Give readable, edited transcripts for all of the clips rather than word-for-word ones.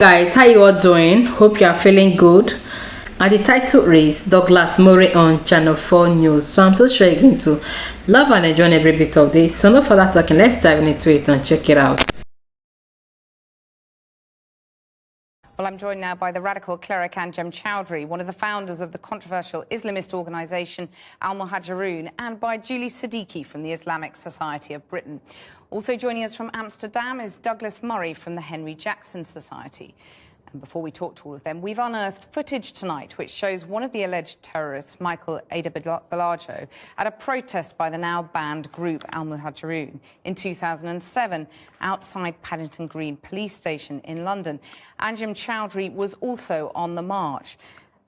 Guys, how you all doing? Hope you are feeling good. And the title reads Douglas Murray on Channel 4 News. So I'm so sure you're going to love and enjoy every bit of this. So no further talking, let's dive into it and check it out. Well, I'm joined now by the radical cleric Anjem Chowdhury, one of the founders of the controversial Islamist organisation Al-Muhajirun, and by Julie Siddiqui from the Islamic Society of Britain. Also joining us from Amsterdam is Douglas Murray from the Henry Jackson Society. And before we talk to all of them, we've unearthed footage tonight which shows one of the alleged terrorists, Michael Balajo, at a protest by the now-banned group Al-Muhajirun in 2007 outside Paddington Green Police Station in London. Anjem Chowdhury was also on the march.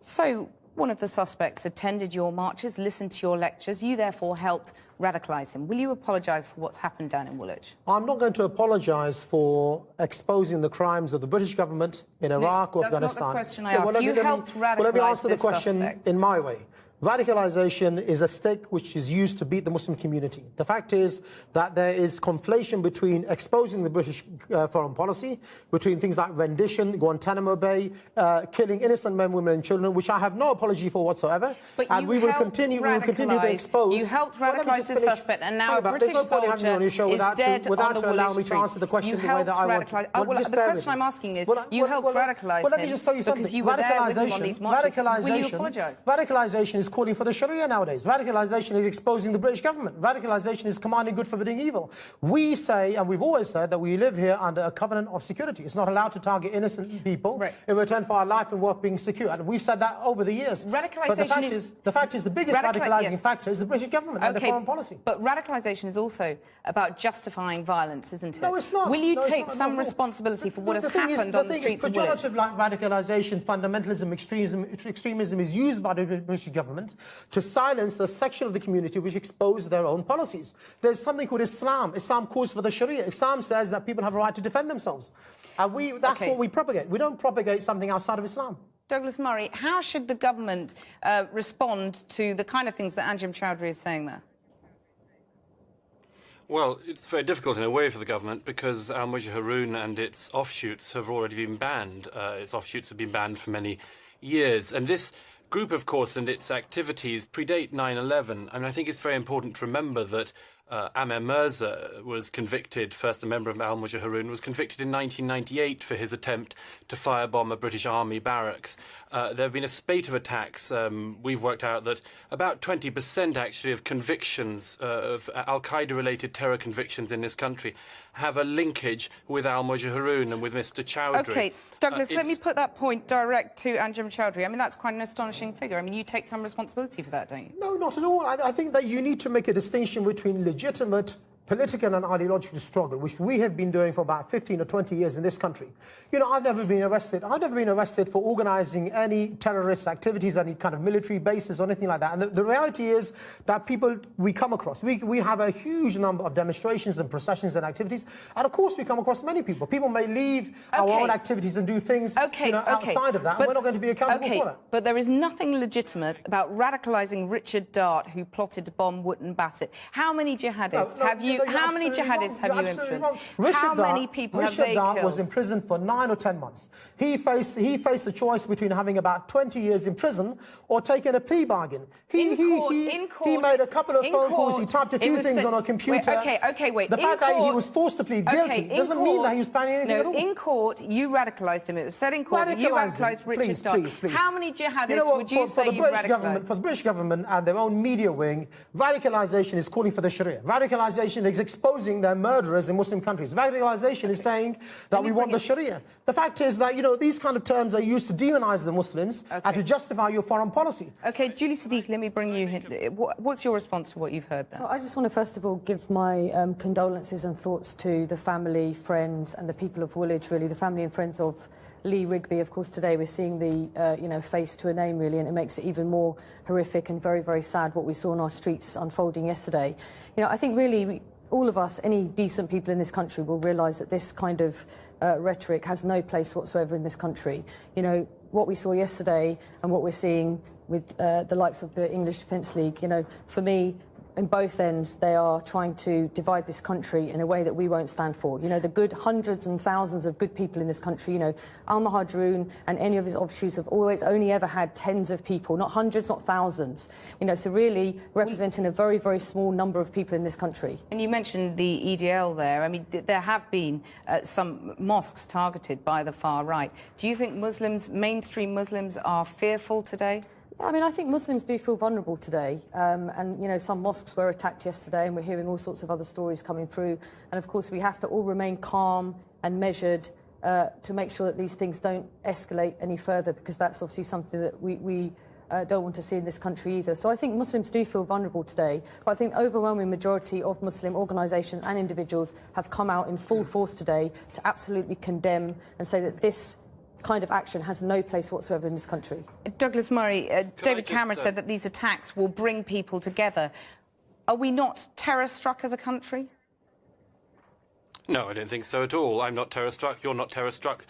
So one of the suspects attended your marches, listened to your lectures. You therefore helped radicalise him. Will you apologise for what's happened down in Woolwich? I'm not going to apologise for exposing the crimes of the British government in Iraq or Afghanistan. That's not the question I asked. You helped radicalise let me answer the question suspect. in my way. Radicalisation is a stick which is used to beat the Muslim community. The fact is that there is conflation between exposing the British foreign policy, between things like rendition, Guantanamo Bay, killing innocent men, women and children, which I have no apology for whatsoever. But and we will continue to expose. You helped radicalise this suspect, and now a British soldier is dead on the allowing me Woolwich to answer the question Street. the way that I want. The question I'm asking is, you helped radicalise him let me just tell you something. because you were there with him on these marches. Will you apologise? Radicalisation is calling for the Sharia nowadays. Radicalisation is exposing the British government. Radicalisation is commanding good, forbidding evil. We say, and we've always said, that we live here under a covenant of security. It's not allowed to target innocent people in return for our life and work being secure. And we've said that over the years. But the fact is the biggest radicalising factor is the British government and their foreign policy. But radicalisation is also about justifying violence, isn't it? No, it's not. Will you take some responsibility for what has happened on the streets of Woolwich? Pejorative like radicalisation, fundamentalism, extremism is used by the British government to silence a section of the community which expose their own policies. There's something called Islam. Islam calls for the Sharia. Islam says that people have a right to defend themselves. And that's what we propagate. We don't propagate something outside of Islam. Douglas Murray, how should the government respond to the kind of things that Anjem Chowdhury is saying there? Well, it's very difficult in a way for the government because Al-Muhajirun and its offshoots have already been banned. Its offshoots have been banned for many years. And this group, of course, and its activities predate 9/11. I mean, I think it's very important to remember that Amer Mirza was convicted, first a member of Al-Muhajirun, was convicted in 1998 for his attempt to firebomb a British Army barracks. There have been a spate of attacks. We've worked out that about 20% actually of convictions, of Al-Qaeda-related terror convictions in this country, have a linkage with Al-Muhajirun and with Mr. Chowdhury. OK, Douglas, let me put that point direct to Anjem Chowdhury. I mean, that's quite an astonishing figure. I mean, you take some responsibility for that, don't you? No, not at all. I think that you need to make a distinction between legitimate political and ideological struggle, which we have been doing for about 15 or 20 years in this country. You know, I've never been arrested. I've never been arrested for organising any terrorist activities, any kind of military bases or anything like that. And the reality is that people we come across, we have a huge number of demonstrations and processions and activities. And of course, we come across many people. People may leave our own activities and do things outside of that, and we're not going to be accountable for that. But there is nothing legitimate about radicalising Richard Dart, who plotted to bomb Wootton Bassett. How many jihadists have you? How many jihadists have you influenced? How many people have they killed? Richard Dart was in prison for 9 or 10 months. He faced a choice between having about 20 years in prison or taking a plea bargain. He made a couple of phone calls. He typed a few things on a computer. Wait. The fact that he was forced to plead guilty doesn't mean that he was planning anything at all. In court, you radicalised him. It was said in court that you radicalised Richard Dart. Please. How many jihadists would you say you radicalised? For the British government and their own media wing, radicalisation is calling for the Sharia. Radicalisation is exposing their murderers in Muslim countries. Radicalisation is saying that we want the Sharia. The fact is that, you know, these kind of terms are used to demonise the Muslims and to justify your foreign policy. OK, Julie Siddiqui, let me bring you in. What's your response to what you've heard there? Well, I just want to first of all give my condolences and thoughts to the family, friends and the people of Woolwich, really, the family and friends of Lee Rigby. Of course, today we're seeing the face to a name, really, and it makes it even more horrific and very, very sad what we saw in our streets unfolding yesterday. You know, I think really all of us, any decent people in this country, will realise that this kind of rhetoric has no place whatsoever in this country. You know, what we saw yesterday and what we're seeing with the likes of the English Defence League, you know, for me, in both ends, they are trying to divide this country in a way that we won't stand for. You know, the good hundreds and thousands of good people in this country, you know, Al-Muhajirun and any of his offshoots have always only ever had tens of people, not hundreds, not thousands. You know, so really representing a very, very small number of people in this country. And you mentioned the EDL there. I mean, there have been some mosques targeted by the far right. Do you think Muslims, mainstream Muslims, are fearful today? I mean, I think Muslims do feel vulnerable today. And, you know, some mosques were attacked yesterday and we're hearing all sorts of other stories coming through. And, of course, we have to all remain calm and measured to make sure that these things don't escalate any further, because that's obviously something that we don't want to see in this country either. So I think Muslims do feel vulnerable today. But I think the overwhelming majority of Muslim organisations and individuals have come out in full force today to absolutely condemn and say that this kind of action has no place whatsoever in this country. Douglas Murray, David Cameron said that these attacks will bring people together. Are we not terror-struck as a country? No, I don't think so at all. I'm not terror-struck. You're not terror-struck.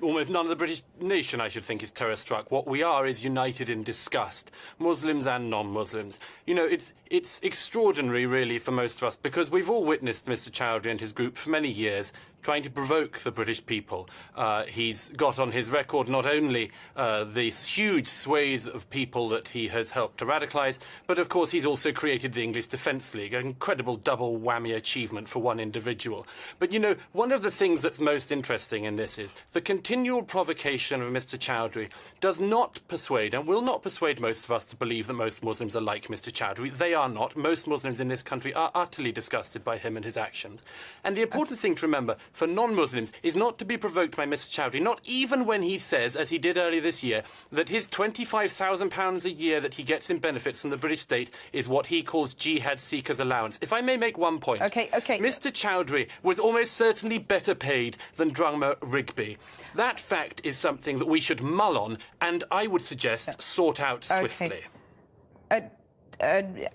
Almost none of the British nation, I should think, is terror-struck. What we are is united in disgust, Muslims and non-Muslims. You know, it's extraordinary, really, for most of us, because we've all witnessed Mr. Chowdhury and his group for many years trying to provoke the British people. He's got on his record not only these huge swathes of people that he has helped to radicalise, but of course he's also created the English Defence League, an incredible double whammy achievement for one individual. But you know, one of the things that's most interesting in this is the continual provocation of Mr. Chowdhury does not persuade and will not persuade most of us to believe that most Muslims are like Mr. Chowdhury. They are not. Most Muslims in this country are utterly disgusted by him and his actions. And the important thing to remember for non-Muslims is not to be provoked by Mr. Chowdhury, not even when he says, as he did earlier this year, that his £25,000 a year that he gets in benefits from the British state is what he calls jihad seekers allowance. If I may make one point. Okay. Mr. Chowdhury was almost certainly better paid than drummer Rigby. That fact is something that we should mull on and, I would suggest, sort out swiftly. Anjem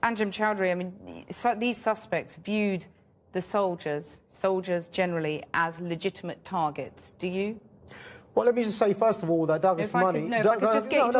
Chowdhury, I mean, these suspects viewed the soldiers generally, as legitimate targets. Do you? Well, let me just say, first of all, that Douglas Murray... Wait a second.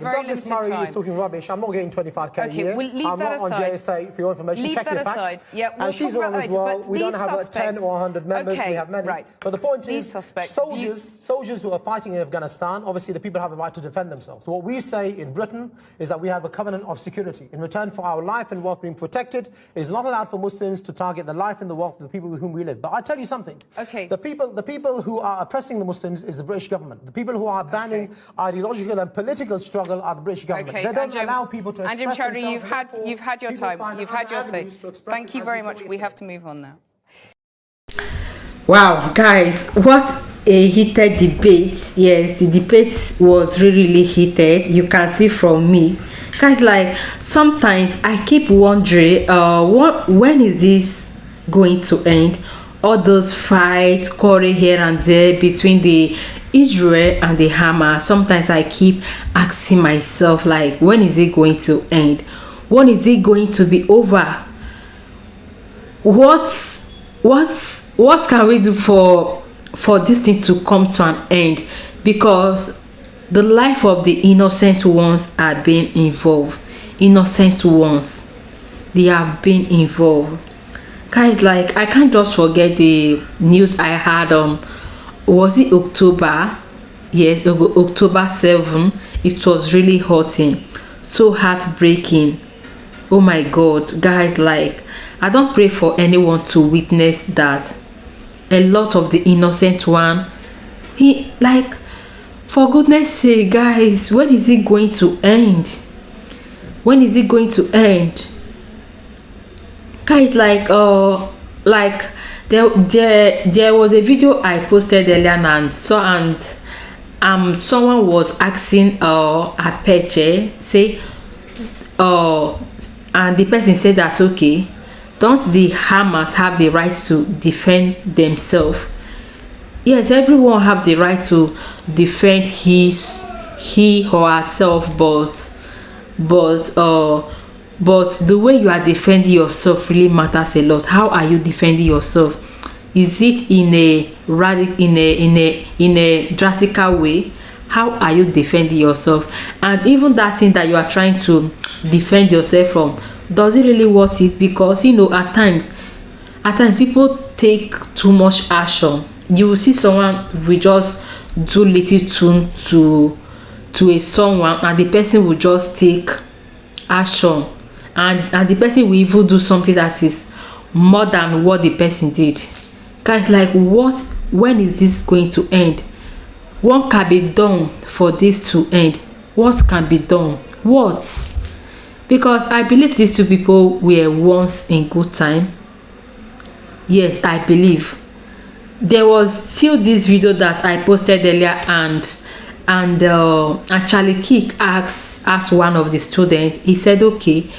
Douglas Murray is talking rubbish. I'm not getting 25k a year. We'll leave I'm that not aside. on JSA for your information. Leave Check that your aside. facts. Yeah, we'll and she's wrong as well. We don't have 10 or 100 members. We have many. Right. But the point these is, soldiers who are fighting in Afghanistan, obviously the people have a right to defend themselves. So what we say in Britain is that we have a covenant of security. In return for our life and wealth being protected, it is not allowed for Muslims to target the life and the wealth of the people with whom we live. But I tell you something. The people who are oppressing the Muslims is the British government. The people who are banning ideological and political struggle are the British government. They don't allow people to express themselves. Chowdhury, you've had your time. You've had your say. Thank you very much. We have to move on now. Wow, guys, what a heated debate. Yes, the debate was really heated. You can see from me. Guys, like, sometimes I keep wondering, when is this going to end? All those fights, quarrel here and there between the Israel and the Hamas. Sometimes I keep asking myself, like, when is it going to end? When is it going to be over? What can we do for this thing to come to an end? Because the life of the innocent ones are being involved. Innocent ones, they have been involved. Guys, like, I can't just forget the news I had on, was it October? Yes, October 7. It was really hurting, so heartbreaking. Oh my God, guys, like, I don't pray for anyone to witness that. A lot of the innocent one, like, for goodness sake, guys, when is it going to end? When is it going to end? Guys, like, there was a video I posted earlier and someone was asking Apeche, say, and the person said that, okay, don't the Hamas have the right to defend themselves? Yes, everyone have the right to defend he or herself, but the way you are defending yourself really matters a lot. How are you defending yourself? Is it in a drastic way? How are you defending yourself? And even that thing that you are trying to defend yourself from, does it really worth it? Because at times people take too much action. You will see someone will just do little tune to a someone, and the person will just take action, and the person will even do something that is more than what the person did. Guys, like, when is this going to end? What can be done for this to end? What can be done? What? Because I believe these two people were once in good time. Yes, I believe. There was still this video that I posted earlier, and Charlie Kirk asked one of the students. He said, okay,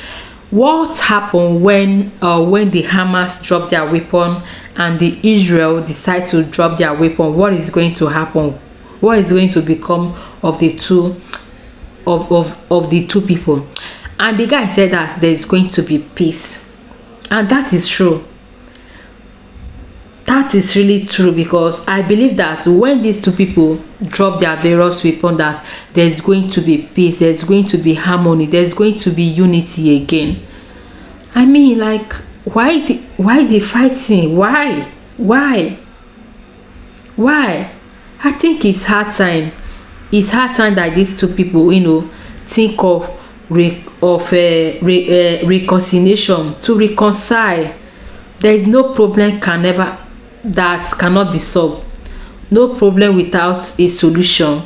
what happened when the Hamas dropped their weapon and the Israel decide to drop their weapon? What is going to happen? What is going to become of the two people? And the guy said that there is going to be peace, and that is true. That is really true, because I believe that when these two people drop their various weapons, that there's going to be peace, there's going to be harmony, there's going to be unity again. I mean, like, why they fighting? Why? I think it's hard time. It's hard time that these two people, think of reconciliation, to reconcile. There is no problem that cannot be solved. No problem without a solution.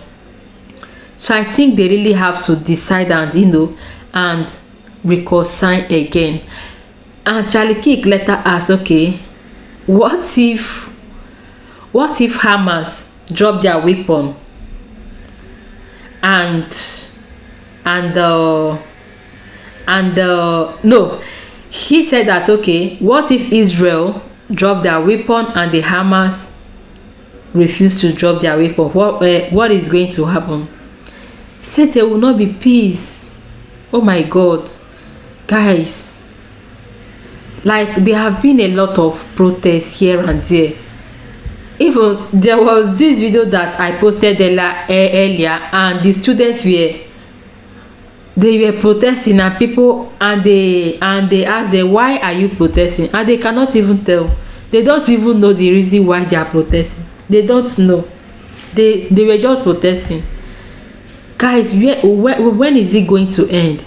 So I think they really have to decide and reconcile again. And Charlie Kirk later asked, okay, what if Hamas drop their weapon no, he said that, okay, what if Israel drop their weapon and the Hamas refuse to drop their weapon? What is going to happen? He said there will not be peace. Oh my God, guys, like, there have been a lot of protests here and there. Even there was this video that I posted earlier, and the students were protesting, and people they asked them, why are you protesting? And they cannot even tell. They don't even know the reason why they are protesting. They don't know. They were just protesting. Guys, when is it going to end?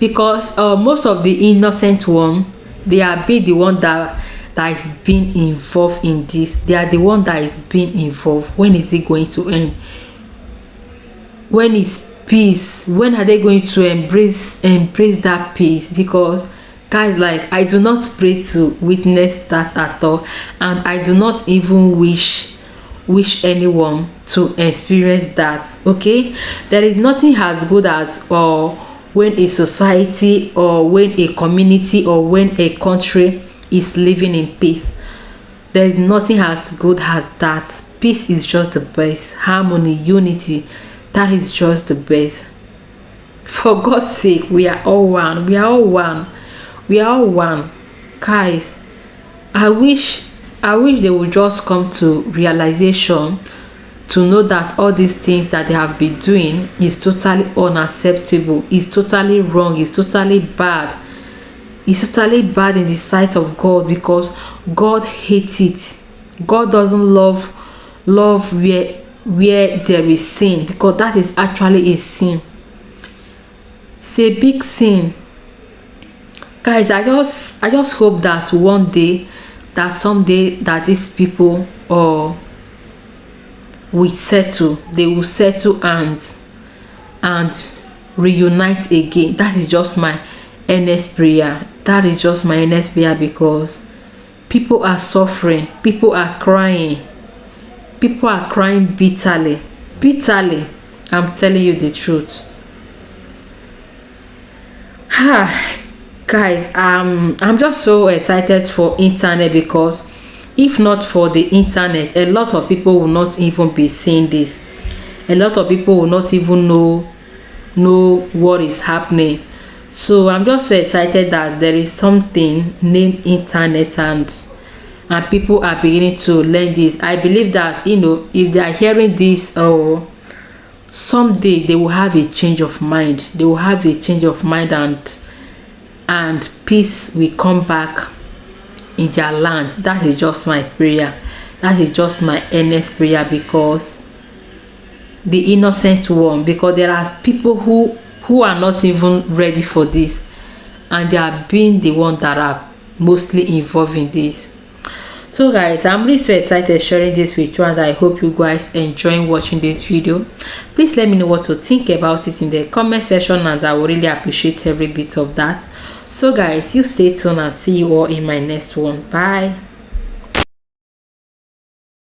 Because most of the innocent one, they are the one that is being involved in this. They are the one that is being involved. When is it going to end? When is peace? When are they going to embrace that peace? Because, guys, like, I do not pray to witness that at all, and I do not even wish anyone to experience that. Okay, there is nothing as good as when a society, or when a community, or when a country is living in peace. There is nothing as good as that. Peace is just the best. Harmony, unity, that is just the best. For God's sake, we are all one. We are all one. We are all one. Guys, I wish they would just come to realization, to know that all these things that they have been doing is totally unacceptable, is totally wrong, is totally bad. It's totally bad in the sight of God, because God hates it. God doesn't love where there is sin, because that is actually a sin. It's a big sin. Guys, I just hope that one day, that someday, that these people will settle. They will settle and reunite again. That is just my earnest prayer. That is just my earnest prayer, because people are suffering. People are crying. People are crying bitterly. I'm telling you the truth. Guys, I'm just so excited for internet, because if not for the internet, a lot of people will not even be seeing this. A lot of people will not even know what is happening. So I'm just so excited that there is something named internet, and people are beginning to learn this. I believe that, if they are hearing this, someday they will have a change of mind. They will have a change of mind, and peace will come back in their land. That is just my prayer. That is just my earnest prayer, because the innocent one, because there are people who are not even ready for this, and they are being the one that are mostly involved in this. So guys, I'm really so excited sharing this with you, and I hope you guys enjoy watching this video. Please let me know what to think about it in the comment section, and I will really appreciate every bit of that. So guys, you stay tuned and see you all in my next one. Bye.